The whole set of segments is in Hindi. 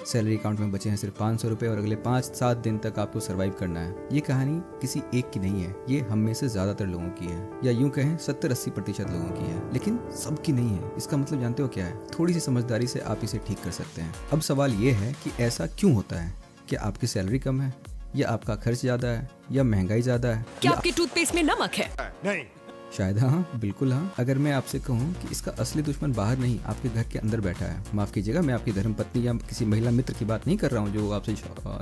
सैलरी अकाउंट में बचे हैं सिर्फ 500 रुपये और अगले 5-7 दिन तक आपको सर्वाइव करना है। ये कहानी किसी एक की नहीं है, ये हम में से ज्यादातर लोगों की है, या यूं कहें 70-80% लोगों की है, लेकिन सबकी नहीं है। इसका मतलब जानते हो क्या है? थोड़ी सी समझदारी से आप इसे ठीक कर सकते हैं। अब सवाल ये है कि ऐसा क्यों होता है? क्या आपकी सैलरी कम है, या आपका खर्च ज्यादा है, या महंगाई ज्यादा है, क्या आपके टूथपेस्ट में नमक है? नहीं। शायद हाँ, बिल्कुल हाँ। अगर मैं आपसे कहूँ कि इसका असली दुश्मन बाहर नहीं आपके घर के अंदर बैठा है, माफ कीजिएगा, मैं आपकी धर्मपत्नी या किसी महिला मित्र की बात नहीं कर रहा हूँ जो आपसे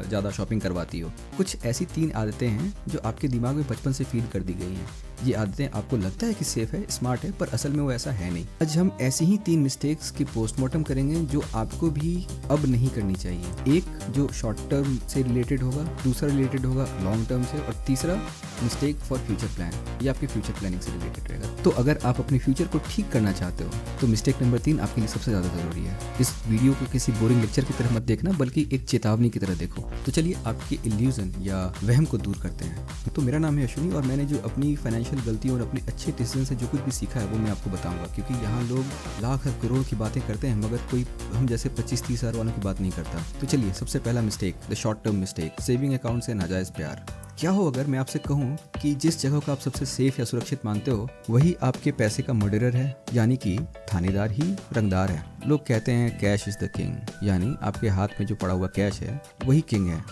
ज्यादा शॉपिंग करवाती हो। कुछ ऐसी 3 आदतें हैं जो आपके दिमाग में बचपन से फीड कर दी गई हैं। ये आदतें आपको लगता है कि सेफ है, स्मार्ट है, पर असल में वो ऐसा है नहीं। आज हम ऐसी ही 3 मिस्टेक्स की पोस्टमार्टम करेंगे जो आपको भी अब नहीं करनी चाहिए। एक जो शॉर्ट टर्म से रिलेटेड होगा, दूसरा रिलेटेड होगा लॉन्ग टर्म से, और तीसरा मिस्टेक फॉर फ्यूचर प्लान, ये आपकी फ्यूचर प्लानिंग से रिलेटेड रहेगा। तो अगर आप अपने फ्यूचर को ठीक करना चाहते हो तो मिस्टेक नंबर 3 आपके लिए सबसे ज्यादा जरूरी है। इस वीडियो को किसी बोरिंग लेक्चर की तरह मत देखना, बल्कि एक चेतावनी की तरह देखो। तो चलिए आपके इल्यूजन या वहम को दूर करते हैं। तो मेरा नाम है अश्विनी और मैंने जो अपनी फाइनेंशियल गलतियों और अपने अच्छे डिसीजन से जो कुछ भी सीखा है वो मैं आपको बताऊंगा, क्योंकि यहाँ लोग लाख और करोड़ की बातें करते हैं मगर कोई हम जैसे 25-30 हज़ार वालों की बात नहीं करता। तो चलिए, सबसे पहला mistake, the short term mistake, saving account से नाजायज प्यार। क्या हो अगर मैं आपसे कहूँ कि जिस जगह को आप सबसे सेफ या सुरक्षित मानते हो वही आपके पैसे का मर्डरर है, यानी कि थानेदार ही रंगदार है। लोग कहते हैं कैश इज द किंग, यानी आपके हाथ में जो पड़ा हुआ कैश है वही किंग है।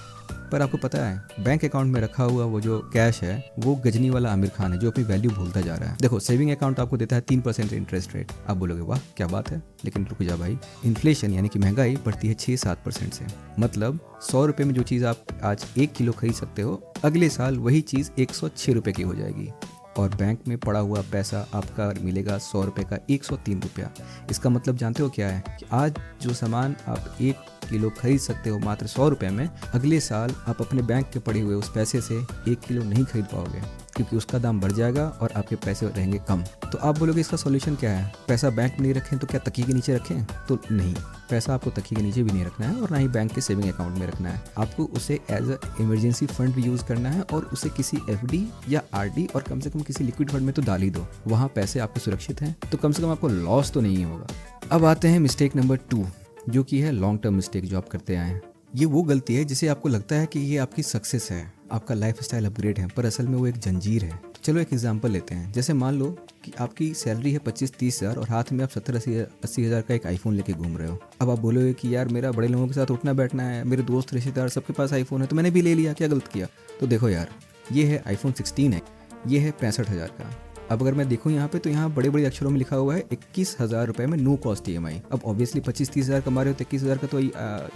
पर आपको पता है बैंक अकाउंट में रखा हुआ वो जो कैश है वो गजनी वाला आमिर खान है जो अपनी वैल्यू भूलता जा रहा है। देखो, सेविंग अकाउंट आपको देता है 3% इंटरेस्ट रेट। आप बोलोगे वाह क्या बात है, लेकिन रुक जा भाई, इन्फ्लेशन यानी कि महंगाई बढ़ती है 6-7% से। मतलब 100 रुपये में जो चीज़ आप आज 1 किलो खरीद सकते हो, अगले साल वही चीज़ 106 रुपये की हो जाएगी। और बैंक में पड़ा हुआ पैसा आपका मिलेगा 100 रुपये का 103 रुपया। इसका मतलब जानते हो क्या है कि आज जो सामान आप 1 किलो खरीद सकते हो मात्र 100 रुपये में, अगले साल आप अपने बैंक के पड़े हुए उस पैसे से 1 किलो नहीं खरीद पाओगे, क्योंकि उसका दाम बढ़ जाएगा और आपके पैसे रहेंगे कम। तो आप बोलोगे इसका सॉल्यूशन क्या है? पैसा बैंक में नहीं रखें तो क्या तकिए के नीचे रखें? तो नहीं, पैसा आपको तकिए के नीचे भी नहीं रखना है और ना ही बैंक के सेविंग अकाउंट में रखना है। आपको उसे एज अ इमरजेंसी फंड भी यूज़ करना है और उसे किसी एफडी या आरडी और कम से कम किसी लिक्विड फंड में तो डाल ही दो। वहाँ पैसे आपके सुरक्षित हैं तो कम से कम आपको लॉस तो नहीं होगा। अब आते हैं मिस्टेक नंबर 2, जो कि है लॉन्ग टर्म मिस्टेक जो आप करते आए हैं। ये वो गलती है जिसे आपको लगता है कि ये आपकी सक्सेस है, आपका लाइफ स्टाइल अपग्रेड है, पर असल में वो एक जंजीर है। चलो एक एग्जांपल लेते हैं। जैसे मान लो कि आपकी सैलरी है 25-30 हज़ार और हाथ में आप 70-80 हज़ार का एक आईफोन लेके घूम रहे हो। अब आप बोलोगे कि यार मेरा बड़े लोगों के साथ उठना बैठना है, मेरे दोस्त रिश्तेदार सबके पास आईफोन है तो मैंने भी ले लिया, क्या गलत किया? तो देखो यार, ये है आईफोन 16 है, ये है 65,000 का। अब अगर मैं देखूँ यहाँ पे तो यहाँ बड़े बड़े अक्षरों में लिखा हुआ है 21,000 रुपये में नो कॉस्ट EMI। अब ऑब्वियसली 25-30 हज़ार कमा रहे हो तो 21,000 का तो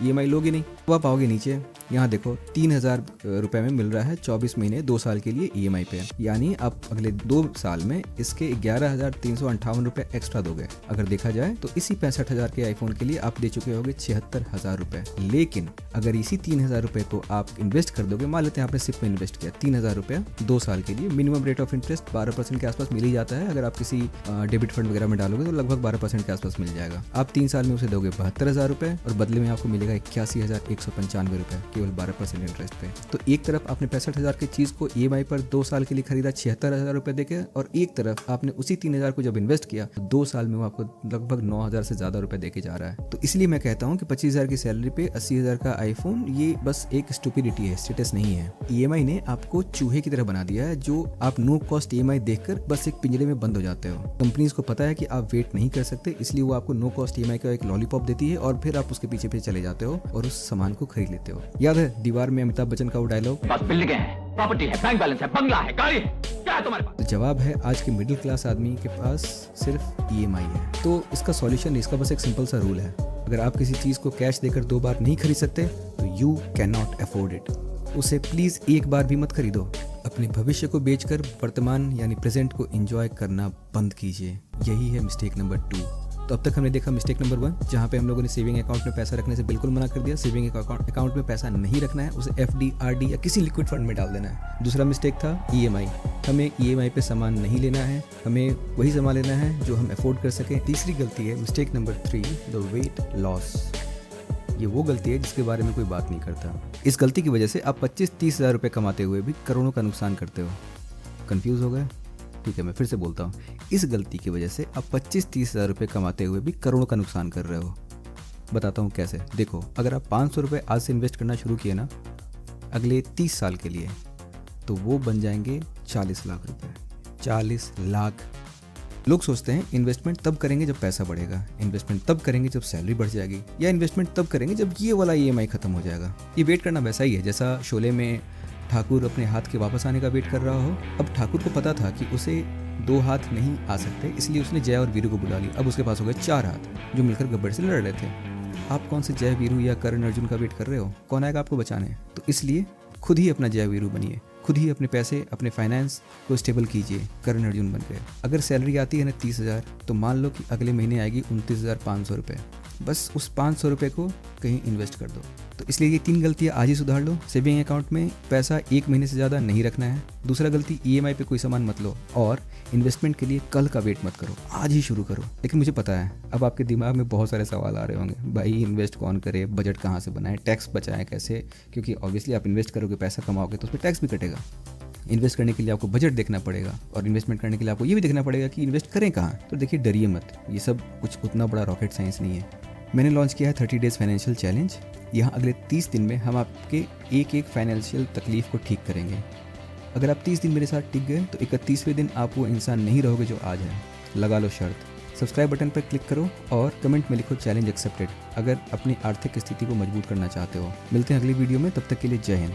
EMI लोगे नहीं। अब आप आओगे नीचे, यहाँ देखो 3,000 रुपये में मिल रहा है 24 महीने 2 साल के लिए EMI पे, यानी आप अगले 2 साल में इसके 11,358 रुपये एक्स्ट्रा दोगे। अगर देखा जाए तो इसी 65,000 के आईफोन के लिए आप दे चुके होगे 76,000 रुपये। लेकिन अगर इसी 3,000 रुपये को आप इन्वेस्ट कर दोगे, मान लेते हैं आपने सिप में इन्वेस्ट किया 3,000 रुपये 2 साल के लिए, मिनिमम रेट ऑफ इंटरेस्ट 12% के आसपास मिल ही जाता है। अगर आप किसी डेबिट फंड वगैरह में डालोगे तो लगभग 12% के आसपास मिल जाएगा। आप 3 साल में उसे दोगे 72,000 रुपये और बदले में आपको मिलेगा 81,195 रुपये केवल 12% इंटरेस्ट पे। तो एक तरफ आपने 65,000 की चीज को EMI पर 2 साल के लिए खरीदा 76,000 रुपये देके, और एक तरफ आपने उसी 3,000 को जब इन्वेस्ट किया तो 2 साल में वो आपको लगभग 9,000 से ज्यादा रुपए देके जा रहा है। तो इसलिए मैं कहता हूँ कि 25,000 की सैलरी पे 80,000 का आईफोन ये बस एक स्टुपिडिटी है, स्टेटस नहीं है। EMI ने आपको चूहे की तरह बना दिया है, जो आप नो कॉस्ट EMI देखकर बस एक पिंजरे में बंद हो जाते हो। कंपनीज को पता है कि आप वेट नहीं कर सकते, इसलिए वो आपको नो कॉस्ट EMI का एक लॉलीपॉप देती है और फिर आप उसके पीछे पीछे चले जाते हो और उस सामान को खरीद लेते हो। याद है दीवार में अमिताभ बच्चन का वो डायलॉग, बिल्डिंग है, प्रॉपर्टी है, बैंक बैलेंस है, बंगला है, गाड़ी है, क्या है तुम्हारे पास? तो जवाब है आज के मिडिल क्लास आदमी के पास सिर्फ EMI है। तो इसका सॉल्यूशन, इसका बस एक सिंपल सा रूल है, अगर आप किसी चीज को कैश देकर 2 बार नहीं खरीद सकते तो you can not afford it. उसे प्लीज एक बार भी मत खरीदो। अपने भविष्य को बेचकर वर्तमान यानी प्रेजेंट को एंजॉय करना बंद कीजिए। यही है मिस्टेक नंबर 2। तो अब तक हमने देखा मिस्टेक नंबर 1, जहाँ पे हम लोगों ने सेविंग अकाउंट में पैसा रखने से बिल्कुल मना कर दिया। सेविंग अकाउंट में पैसा नहीं रखना है, उसे FD, RD या किसी लिक्विड फंड में डाल देना है। दूसरा मिस्टेक था EMI, हमें EMI पे सामान नहीं लेना है, हमें वही सामान लेना है जो हम अफोर्ड कर सकें। तीसरी गलती है mistake number 3, the weight loss. ये वो गलती है जिसके बारे में कोई बात नहीं करता। इस गलती की वजह से आप 25-30 हज़ार रुपये कमाते हुए भी करोड़ों का नुकसान करते हो। कंफ्यूज हो गए? ठीक है, मैं फिर से बोलता हूँ। इस गलती की वजह से आप 25-30 हज़ार रुपये कमाते हुए भी करोड़ों का नुकसान कर रहे हो। बताता हूँ कैसे। देखो, अगर आप 500 रुपये आज से इन्वेस्ट करना शुरू किए ना अगले 30 साल के लिए, तो वो बन जाएंगे 40 लाख रुपए। 40 लाख। लोग सोचते हैं इन्वेस्टमेंट तब करेंगे जब पैसा बढ़ेगा, इन्वेस्टमेंट तब करेंगे जब सैलरी बढ़ जाएगी, या इन्वेस्टमेंट तब करेंगे जब ये वाला EMI खत्म हो जाएगा। ये वेट करना वैसा ही है जैसा शोले में ठाकुर अपने हाथ के वापस आने का वेट कर रहा हो। अब ठाकुर को पता था कि उसे 2 हाथ नहीं आ सकते, इसलिए उसने जय और वीरू को बुला लिया। अब उसके पास हो गए 4 हाथ जो मिलकर गब्बर से लड़ रहे थे। आप कौन से जय वीरू या करण अर्जुन का वेट कर रहे हो? कौन आएगा आपको बचाने? तो इसलिए खुद ही अपना जय वीरू बनिए, खुद ही अपने पैसे, अपने फाइनेंस को स्टेबल कीजिए, करण अर्जुन बन गए। अगर सैलरी आती है ना 30,000, तो मान लो कि अगले महीने आएगी 29,500 रुपये। बस उस 500 रुपये को कहीं इन्वेस्ट कर दो। तो इसलिए ये 3 गलतियाँ आज ही सुधार लो। सेविंग अकाउंट में पैसा 1 महीने से ज़्यादा नहीं रखना है। दूसरा गलती, EMI पे कोई सामान मत लो। और इन्वेस्टमेंट के लिए कल का वेट मत करो, आज ही शुरू करो। लेकिन मुझे पता है अब आपके दिमाग में बहुत सारे सवाल आ रहे होंगे, भाई इन्वेस्ट कौन करे, बजट कहाँ से बनाए, टैक्स बचाएं कैसे? क्योंकि ऑब्वियसली आप इन्वेस्ट करोगे, पैसा कमाओगे तो उस पर टैक्स भी कटेगा। इन्वेस्ट करने के लिए आपको बजट देखना पड़ेगा, और इन्वेस्टमेंट करने के लिए आपको ये भी देखना पड़ेगा कि इन्वेस्ट करें कहाँ। तो देखिए, डरिए मत, ये सब कुछ उतना बड़ा रॉकेट साइंस नहीं है। मैंने लॉन्च किया है 30 डेज़ फाइनेंशियल चैलेंज। यहाँ अगले 30 दिन में हम आपके एक फाइनेंशियल तकलीफ को ठीक करेंगे। अगर आप 30 दिन मेरे साथ टिक गए तो 31वें दिन आप वो इंसान नहीं रहोगे जो आज है। लगा लो शर्त। सब्सक्राइब बटन पर क्लिक करो और कमेंट में लिखो चैलेंज एक्सेप्टेड, अगर अपनी आर्थिक स्थिति को मजबूत करना चाहते हो। मिलते हैं अगली वीडियो में, तब तक के लिए जय हिंद।